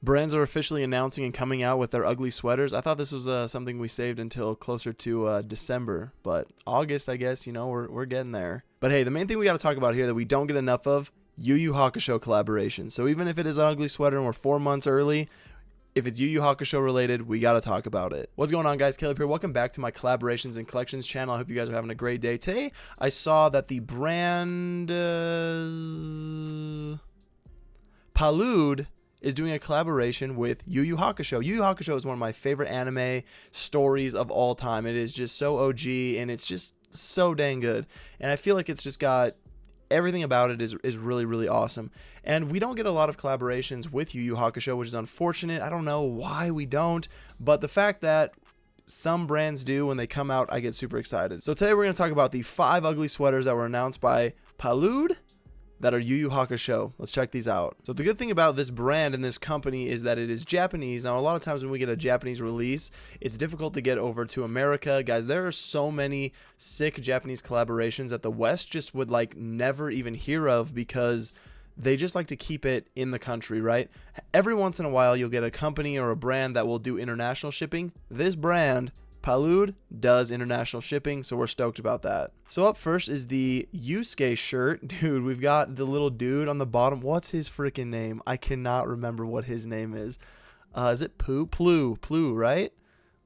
Brands are officially announcing and coming out with their ugly sweaters. I thought this was something we saved until closer to December, but August, I guess, we're getting there. But hey, the main thing we got to talk about here that we don't get enough of, YuYu Hakusho collaboration. So even if it is an ugly sweater and we're 4 months early, if it's YuYu Hakusho related, we got to talk about it. What's going on, guys? Caleb here. Welcome back to my collaborations and collections channel. I hope you guys are having a great day. Today, I saw that the brand Palude is doing a collaboration with YuYu Hakusho. YuYu Hakusho is one of my favorite anime stories of all time. It is just so OG, and it's just so dang good. And I feel like it's just got everything about it is really, really awesome. And we don't get a lot of collaborations with YuYu Hakusho, which is unfortunate. I don't know why we don't, but the fact that some brands do when they come out, I get super excited. So today we're going to talk about the 5 ugly sweaters that were announced by Palude that are YuYu Hakusho. Let's check these out. So the good thing about this brand and this company is that it is Japanese. Now, a lot of times when we get a Japanese release, it's difficult to get over to America. Guys, there are so many sick Japanese collaborations that the West just would like never even hear of because they just like to keep it in the country, right? Every once in a while, you'll get a company or a brand that will do international shipping. This brand, Palude, does international shipping, so we're stoked about that. So up first is the Yusuke shirt. Dude, we've got the little dude on the bottom. What's his freaking name? I cannot remember what his name is. Is it Plu, right?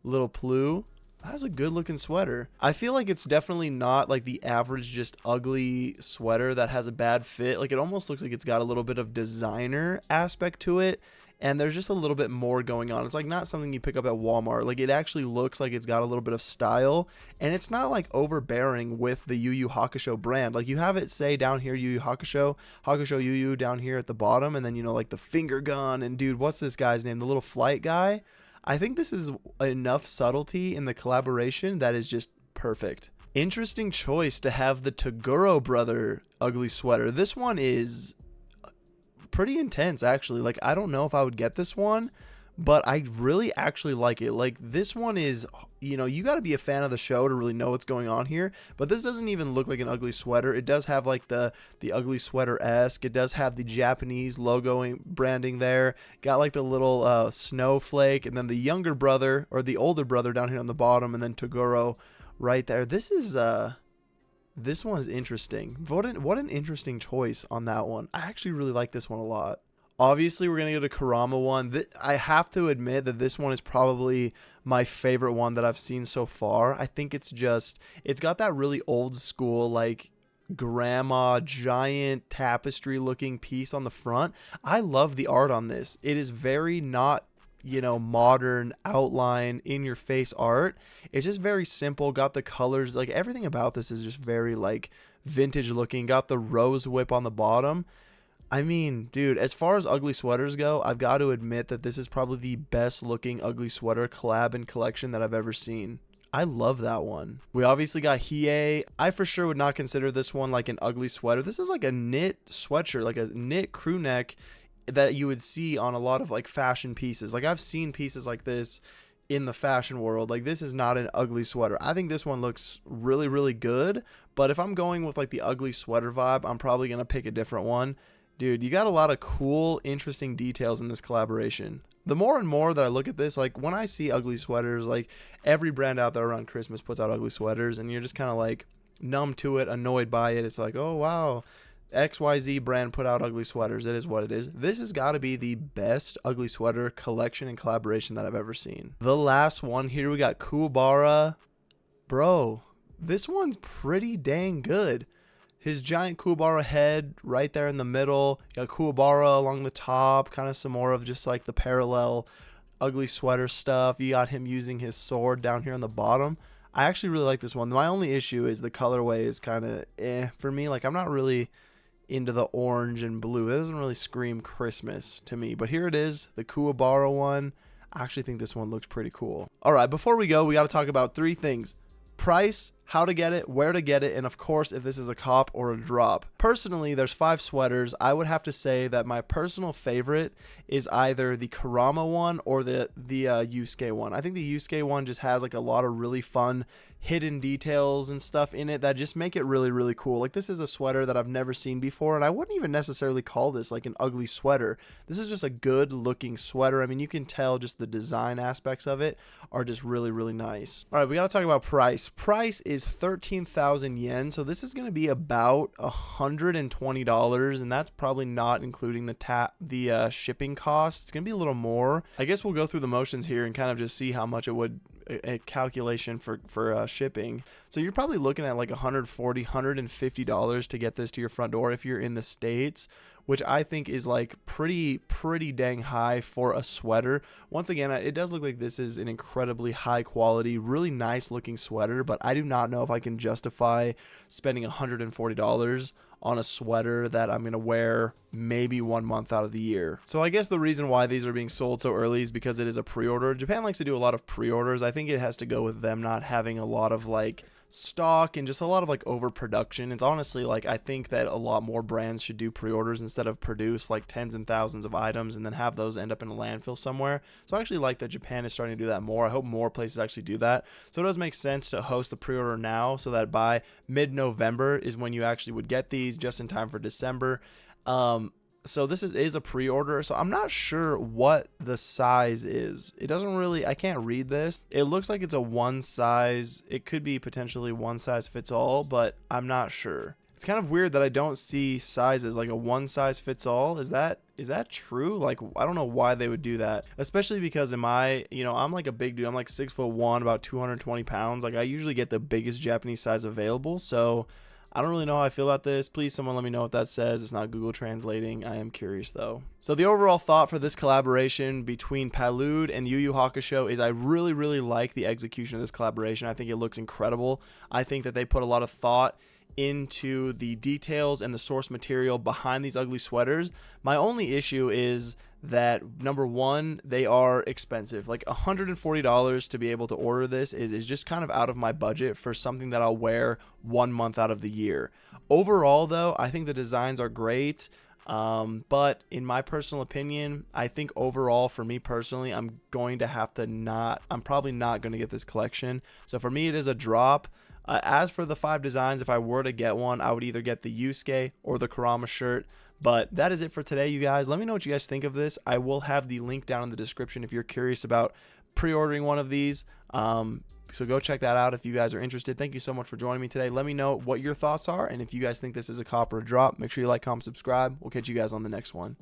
Little Plu. That's a good looking sweater. I feel like it's definitely not like the average just ugly sweater that has a bad fit. Like it almost looks like it's got a little bit of designer aspect to it. And there's just a little bit more going on. It's like not something you pick up at Walmart. Like it actually looks like it's got a little bit of style, and it's not like overbearing with the YuYu Hakusho brand. Like you have it say down here YuYu Hakusho YuYu down here at the bottom, and then like the finger gun and dude, what's this guy's name? The little flight guy. I think this is enough subtlety in the collaboration that is just perfect. Interesting choice to have the Toguro brother ugly sweater. This one is pretty intense, actually. Like I don't know if I would get this one, but I really actually like it. Like this one is, you got to be a fan of the show to really know what's going on here, but this doesn't even look like an ugly sweater. It does have like the ugly sweater-esque. It does have the Japanese logo branding there, got like the little snowflake, and then the younger brother or the older brother down here on the bottom, and then Toguro right there. This one is interesting. What an interesting choice on that one. I actually really like this one a lot. Obviously, we're going to get a Kurama one. I have to admit that this one is probably my favorite one that I've seen so far. I think it's got that really old school, like, grandma giant tapestry looking piece on the front. I love the art on this. It is very not modern outline in your face art. It's just very simple. Got the colors, like everything about this is just very like vintage looking. Got the rose whip on the bottom. I mean, dude, as far as ugly sweaters go, I've got to admit that this is probably the best looking ugly sweater collab and collection that I've ever seen. I love that one. We obviously got Hiei. I for sure would not consider this one like an ugly sweater. This is like a knit sweatshirt, like a knit crew neck that you would see on a lot of like fashion pieces. Like I've seen pieces like this in the fashion world. Like this is not an ugly sweater. I think this one looks really, really good. But if I'm going with like the ugly sweater vibe, I'm probably going to pick a different one. Dude, you got a lot of cool, interesting details in this collaboration. The more and more that I look at this, like when I see ugly sweaters, like every brand out there around Christmas puts out ugly sweaters, and you're just kind of like numb to it, annoyed by it. It's like, oh, wow, XYZ brand put out ugly sweaters. It is what it is. This has got to be the best ugly sweater collection and collaboration that I've ever seen. The last one here, we got Kuwabara. Bro, this one's pretty dang good. His giant Kuwabara head right there in the middle. You got Kuwabara along the top. Kind of some more of just like the parallel ugly sweater stuff. You got him using his sword down here on the bottom. I actually really like this one. My only issue is the colorway is kind of for me. Like I'm not really into the orange and blue. It doesn't really scream Christmas to me. But here it is, the Kuwabara one. I actually think this one looks pretty cool. All right, before we go, we got to talk about 3 things. Price, how to get it, where to get it, and of course if this is a cop or a drop. Personally, there's 5 sweaters. I would have to say that my personal favorite is either the Kurama one or the Yusuke one. I think the Yusuke one just has like a lot of really fun hidden details and stuff in it that just make it really, really cool. Like, this is a sweater that I've never seen before, and I wouldn't even necessarily call this like an ugly sweater. This is just a good looking sweater. I mean, you can tell just the design aspects of it are just really, really nice. All right, we got to talk about price. Price is 13,000 yen, so this is going to be about $120, and that's probably not including the shipping cost. It's going to be a little more. I guess we'll go through the motions here and kind of just see how much it would, a calculation for shipping. So you're probably looking at like $140, $150 to get this to your front door if you're in the States, which I think is like pretty dang high for a sweater. Once again, it does look like this is an incredibly high quality, really nice looking sweater, but I do not know if I can justify spending $140 on a sweater that I'm going to wear maybe 1 month out of the year. So I guess the reason why these are being sold so early is because it is a pre-order. Japan likes to do a lot of pre-orders. I think it has to go with them not having a lot of like stock and just a lot of like overproduction. It's honestly like, I think that a lot more brands should do pre-orders instead of produce like tens and thousands of items and then have those end up in a landfill somewhere. So I actually like that Japan is starting to do that more. I hope more places actually do that. So it does make sense to host the pre-order now so that by mid-November is when you actually would get these, just in time for December. So this is a pre-order, so I'm not sure what the size is. It doesn't really, I can't read this. It looks like it's a one size, it could be potentially one size fits all, but I'm not sure. It's kind of weird that I don't see sizes, like a one size fits all. Is that true? Like, I don't know why they would do that, especially because I'm like a big dude. I'm like 6'1", about 220 pounds. Like, I usually get the biggest Japanese size available, so I don't really know how I feel about this. Please, someone let me know what that says. It's not Google translating. I am curious, though. So the overall thought for this collaboration between Palude and YuYu Hakusho is I really, really like the execution of this collaboration. I think it looks incredible. I think that they put a lot of thought into the details and the source material behind these ugly sweaters. My only issue is that, number one, they are expensive. Like $140 to be able to order this is just kind of out of my budget for something that I'll wear 1 month out of the year. Overall, though, I think the designs are great. But in my personal opinion, I think overall for me personally, I'm probably not going to get this collection. So for me, it is a drop. As for the 5 designs, if I were to get one, I would either get the Yusuke or the Kurama shirt. But that is it for today, you guys. Let me know what you guys think of this. I will have the link down in the description if you're curious about pre-ordering one of these. So go check that out if you guys are interested. Thank you so much for joining me today. Let me know what your thoughts are. And if you guys think this is a cop or a drop, make sure you like, comment, subscribe. We'll catch you guys on the next one.